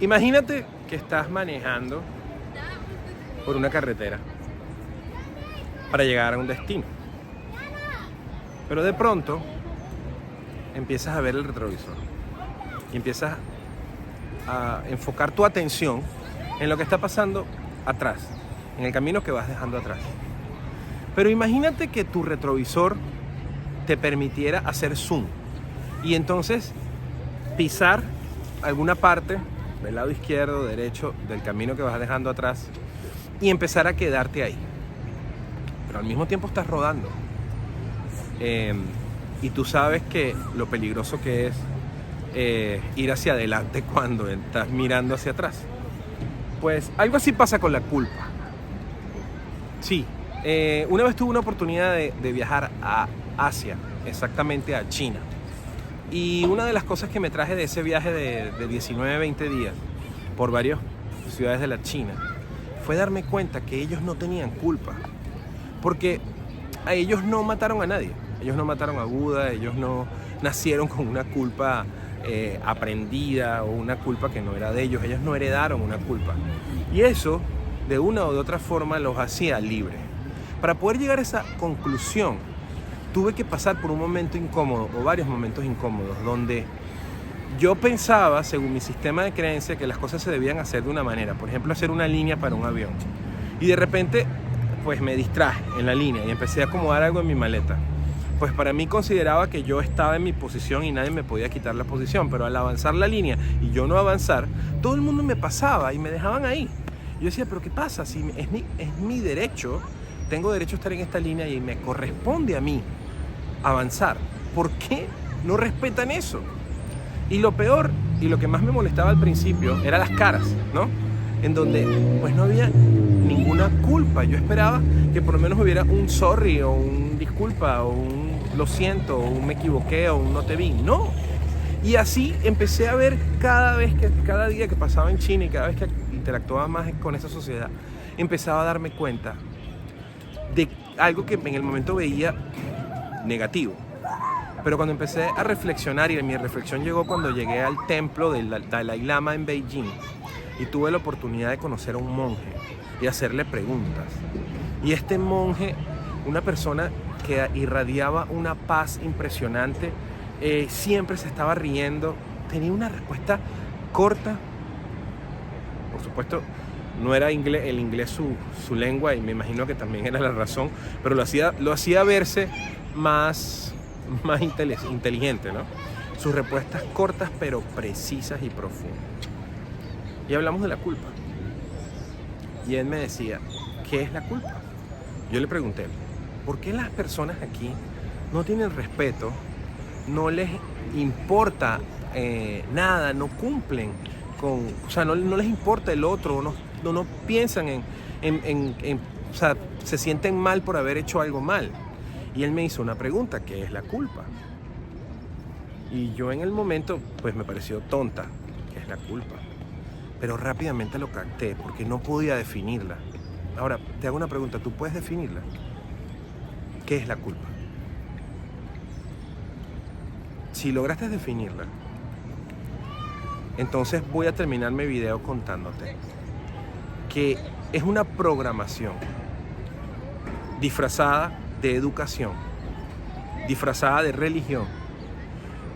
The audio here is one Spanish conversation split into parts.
Imagínate que estás manejando por una carretera para llegar a un destino. Pero de pronto empiezas a ver el retrovisor y empiezas a enfocar tu atención en lo que está pasando atrás, en el camino que vas dejando atrás. Pero imagínate que tu retrovisor te permitiera hacer zoom y entonces pisar alguna parte del lado izquierdo o derecho del camino que vas dejando atrás y empezar a quedarte ahí. Pero al mismo tiempo estás rodando. Y tú sabes que lo peligroso que es ir hacia adelante cuando estás mirando hacia atrás. Pues algo así pasa con la culpa. Sí, una vez tuve una oportunidad de viajar a Asia, exactamente a China. Y una de las cosas que me traje de ese viaje de 19, 20 días por varias ciudades de la China fue darme cuenta que ellos no tenían culpa. Porque a ellos no mataron a nadie. Ellos no mataron a Buda, ellos no nacieron con una culpa aprendida o una culpa que no era de ellos. Ellos no heredaron una culpa. Y eso, de una o de otra forma, los hacía libres. Para poder llegar a esa conclusión, tuve que pasar por un momento incómodo o varios momentos incómodos donde yo pensaba, según mi sistema de creencia, que las cosas se debían hacer de una manera. Por ejemplo, hacer una línea para un avión. Y de repente, pues me distraje en la línea y empecé a acomodar algo en mi maleta. Pues para mí consideraba que yo estaba en mi posición y nadie me podía quitar la posición. Pero al avanzar la línea y yo no avanzar, todo el mundo me pasaba y me dejaban ahí. Yo decía, ¿pero qué pasa? Si es mi derecho, tengo derecho a estar en esta línea y me corresponde a mí avanzar. ¿Por qué no respetan eso? Y lo peor y lo que más me molestaba al principio eran las caras, ¿no? En donde pues no había ninguna culpa. Yo esperaba que por lo menos hubiera un sorry o un disculpa o un lo siento o un me equivoqué o un no te vi. No. Y así empecé a ver cada día que pasaba en China y cada vez que interactuaba más con esa sociedad, empezaba a darme cuenta de algo que en el momento veía negativo. Pero cuando empecé a reflexionar, y mi reflexión llegó cuando llegué al templo del Dalai Lama en Beijing y tuve la oportunidad de conocer a un monje y hacerle preguntas. Y este monje, una persona que irradiaba una paz impresionante, siempre se estaba riendo, tenía una respuesta corta. Por supuesto, no era el inglés su lengua y me imagino que también era la razón, pero lo hacía verse más inteligente, ¿no? Sus respuestas cortas pero precisas y profundas. Y hablamos de la culpa. Y él me decía, ¿qué es la culpa? Yo le pregunté, ¿por qué las personas aquí no tienen respeto, no les importa nada, no cumplen con, o sea, no les importa el otro, no piensan o sea, se sienten mal por haber hecho algo mal? Y él me hizo una pregunta, ¿qué es la culpa? Y yo en el momento, pues me pareció tonta, ¿qué es la culpa? Pero rápidamente lo capté, porque no podía definirla. Ahora, te hago una pregunta, ¿tú puedes definirla? ¿Qué es la culpa? Si lograste definirla, entonces voy a terminar mi video contándote que es una programación disfrazada de educación, disfrazada de religión,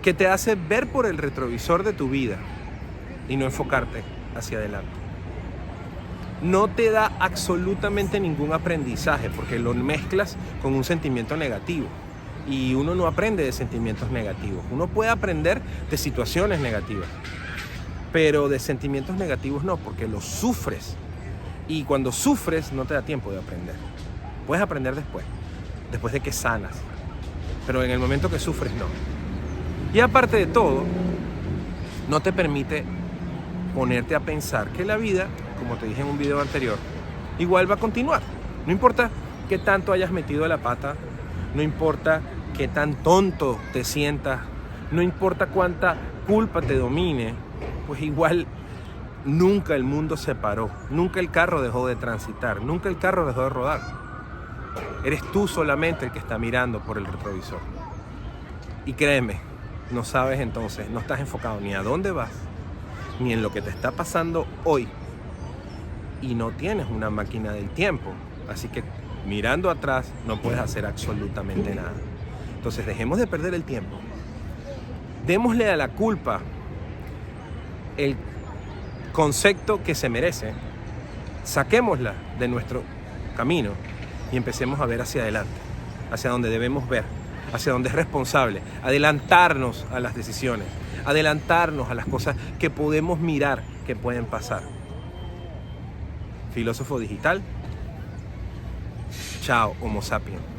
que te hace ver por el retrovisor de tu vida y no enfocarte hacia adelante. No te da absolutamente ningún aprendizaje porque lo mezclas con un sentimiento negativo y uno no aprende de sentimientos negativos. Uno puede aprender de situaciones negativas, pero de sentimientos negativos no, porque los sufres y cuando sufres no te da tiempo de aprender. Puedes aprender después de que sanas, pero en el momento que sufres no. Y aparte de todo, no te permite ponerte a pensar que la vida, como te dije en un video anterior, igual va a continuar. No importa qué tanto hayas metido la pata, no importa qué tan tonto te sientas, no importa cuánta culpa te domine, pues igual nunca el mundo se paró, nunca el carro dejó de transitar, nunca el carro dejó de rodar. Eres tú solamente el que está mirando por el retrovisor. Y créeme, no sabes entonces, no estás enfocado ni a dónde vas, ni en lo que te está pasando hoy. Y no tienes una máquina del tiempo. Así que mirando atrás no puedes hacer absolutamente nada. Entonces dejemos de perder el tiempo. Démosle a la culpa el concepto que se merece. Saquémosla de nuestro camino y empecemos a ver hacia adelante, hacia donde debemos ver, hacia donde es responsable, adelantarnos a las decisiones, adelantarnos a las cosas que podemos mirar que pueden pasar. Filósofo digital. Chao, Homo sapiens.